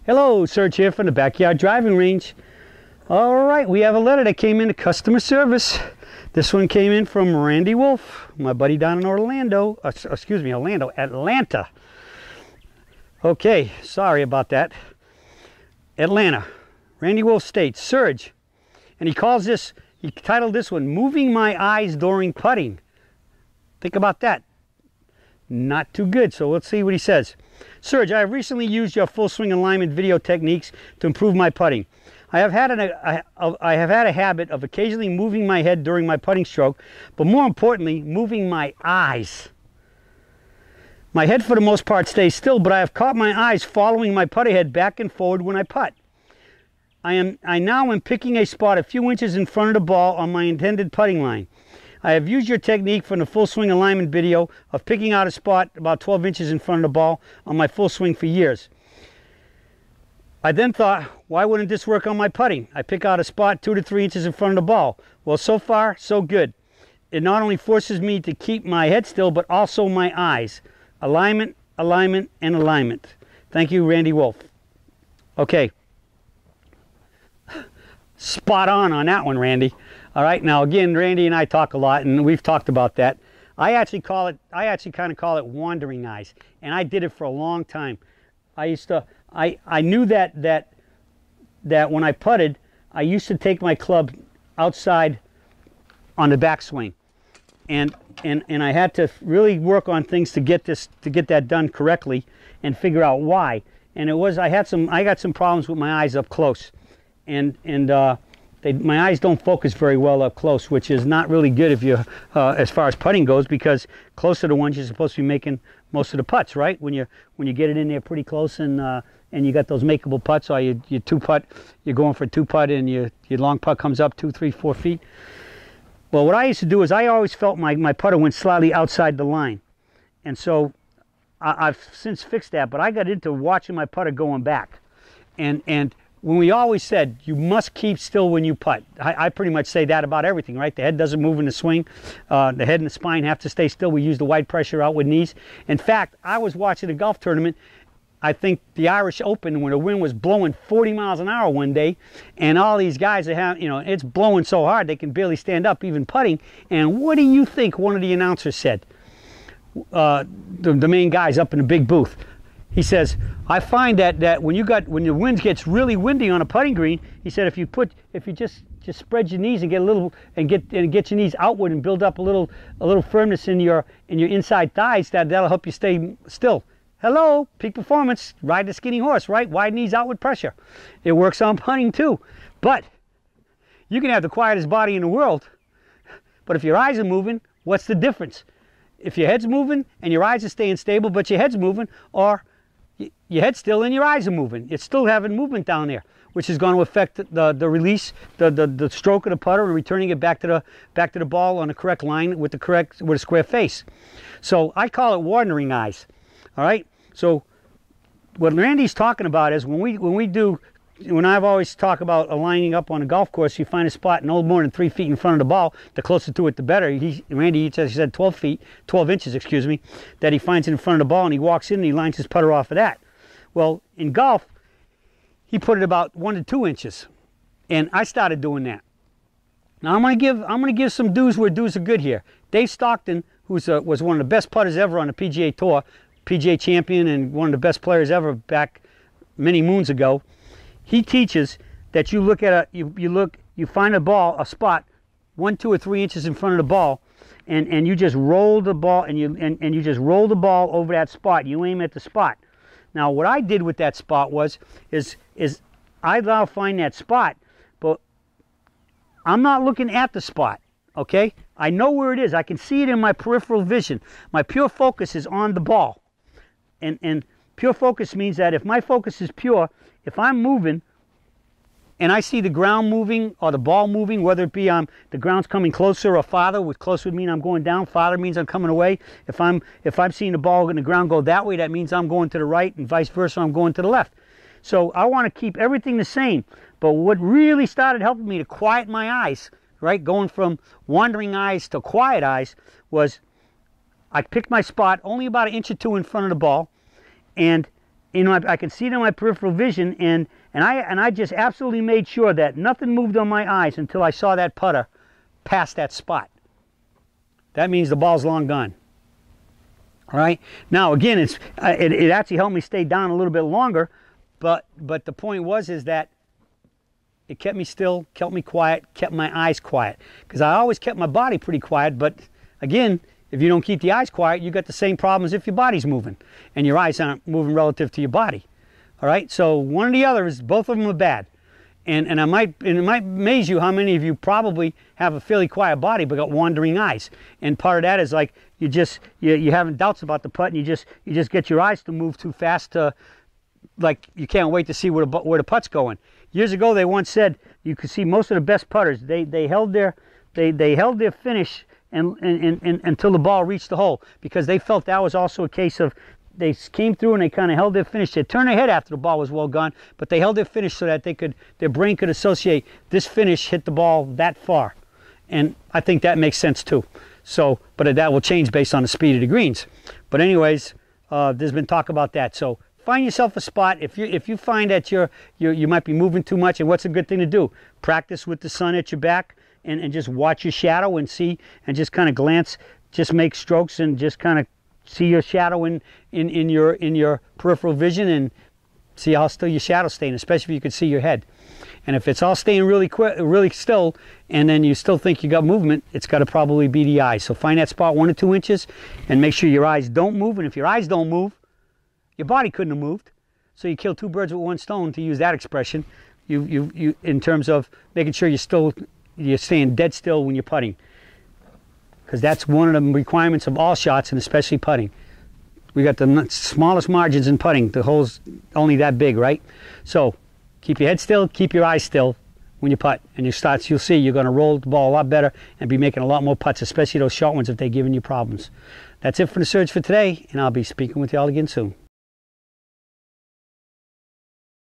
Hello, Serge here from the Backyard Driving Range. All right, we have a letter that came in to customer service. This one came in from Randy Wolf, my buddy down in Orlando. Atlanta. Okay, sorry about that. Atlanta. Randy Wolf states, Serge, and he titled this one, Moving My Eyes During Putting. Think about that. Not too good, so let's see what he says. Serge, I have recently used your full swing alignment video techniques to improve my putting. I have had a habit of occasionally moving my head during my putting stroke, but more importantly, moving my eyes. My head for the most part stays still, but I have caught my eyes following my putter head back and forward when I putt. I now am picking a spot a few inches in front of the ball on my intended putting line. I have used your technique from the full swing alignment video of picking out a spot about 12 inches in front of the ball on my full swing for years. I then thought, why wouldn't this work on my putting? I pick out a spot 2 to 3 inches in front of the ball. Well, so far, so good. It not only forces me to keep my head still, but also my eyes. Alignment, alignment, and alignment. Thank you, Randy Wolf. Okay. Spot on that one, Randy. All right, now again, Randy and I talk a lot, and we've talked about that. I actually kind of call it wandering eyes, and I did it for a long time. I knew that when I putted, I used to take my club outside on the backswing, and I had to really work on things to get that done correctly and figure out why. And I got some problems with my eyes up close, and my eyes don't focus very well up close, which is not really good if you as far as putting goes, because close to the ones you're supposed to be making most of the putts, right? When you get it in there pretty close and you got those makeable putts, or you two putt, you're going for a two putt and your long putt comes up 2, 3, 4 feet. Well, what I used to do is I always felt my putter went slightly outside the line, and so I've since fixed that. But I got into watching my putter going back, and when we always said you must keep still when you putt, I pretty much say that about everything, right? The head doesn't move in the swing. The head and the spine have to stay still. We use the wide pressure outward knees. In fact, I was watching a golf tournament, I think the Irish Open, when the wind was blowing 40 miles an hour one day, and all these guys it's blowing so hard they can barely stand up, even putting. And what do you think one of the announcers said? The main guys up in the big booth. He says, I find that when the wind gets really windy on a putting green, he said, if you just spread your knees and get your knees outward and build up a little firmness in your inside thighs, that'll help you stay still. Hello, peak performance, ride the skinny horse, right? Wide knees, outward pressure. It works on putting too. But you can have the quietest body in the world, but if your eyes are moving, what's the difference? If your head's moving and your eyes are staying stable, but your head's moving, or your head's still and your eyes are moving, it's still having movement down there, which is going to affect the release, the stroke of the putter, and returning it back to the ball on the correct line with a square face. So I call it wandering eyes. All right. So what Randy's talking about is when I've always talked about aligning up on a golf course, you find a spot no more than 3 feet in front of the ball. The closer to it, the better. Randy said 12 inches, excuse me, that he finds it in front of the ball, and he walks in and he lines his putter off of that. Well, in golf, he put it about 1 to 2 inches, and I started doing that. Now I'm gonna give some dues where dues are good here. Dave Stockton, was one of the best putters ever on the PGA Tour, PGA champion, and one of the best players ever back many moons ago. He teaches that you look at you find a spot 1, 2, or 3 inches in front of the ball, and you just roll the ball and you just roll the ball over that spot. You aim at the spot. Now, what I did with that spot is I now find that spot, but I'm not looking at the spot. Okay, I know where it is. I can see it in my peripheral vision. My pure focus is on the ball, and pure focus means that if my focus is pure, if I'm moving and I see the ground moving or the ball moving, whether it be the ground's coming closer or farther, with closer would mean I'm going down, farther means I'm coming away. If I'm seeing the ball and the ground go that way, that means I'm going to the right, and vice versa, I'm going to the left. So I want to keep everything the same. But what really started helping me to quiet my eyes, right, going from wandering eyes to quiet eyes, was I picked my spot only about 1 or 2 inches in front of the ball, and I can see it in my peripheral vision, and I just absolutely made sure that nothing moved on my eyes until I saw that putter past that spot. That means the ball's long gone. All right. Now again, it actually helped me stay down a little bit longer, but the point is that it kept me still, kept me quiet, kept my eyes quiet, because I always kept my body pretty quiet. But again, if you don't keep the eyes quiet, you got the same problem as if your body's moving and your eyes aren't moving relative to your body. All right. So one or the other is, both of them are bad. And it might amaze you how many of you probably have a fairly quiet body but got wandering eyes. And part of that is like you're having doubts about the putt, and you just get your eyes to move too fast to, like, you can't wait to see where the putt's going. Years ago, they once said you could see most of the best putters. They held their finish and until the ball reached the hole, because they felt that was also a case of, they came through and they kind of held their finish. They turned their head after the ball was well gone, but they held their finish so that their brain could associate this finish hit the ball that far. And I think that makes sense too. So, but that will change based on the speed of the greens. But anyways, there's been talk about that. So find yourself a spot. If you find that you might be moving too much, and what's a good thing to do? Practice with the sun at your back, and just watch your shadow and see, and just kind of glance, just make strokes and just kind of see your shadow in your peripheral vision, and see how still your shadow's staying, especially if you can see your head. And if it's all staying really still, and then you still think you got movement, it's got to probably be the eyes. So find that spot 1 or 2 inches, and make sure your eyes don't move. And if your eyes don't move, your body couldn't have moved. So you kill 2 birds with 1 stone, to use that expression. You in terms of making sure you're staying dead still when you're putting, because that's one of the requirements of all shots, and especially putting. We got the smallest margins in putting. The hole's only that big, right? So keep your head still, keep your eyes still when you putt, and you'll see you're going to roll the ball a lot better and be making a lot more putts, especially those short ones if they're giving you problems. That's it for the Surge for today, and I'll be speaking with you all again soon.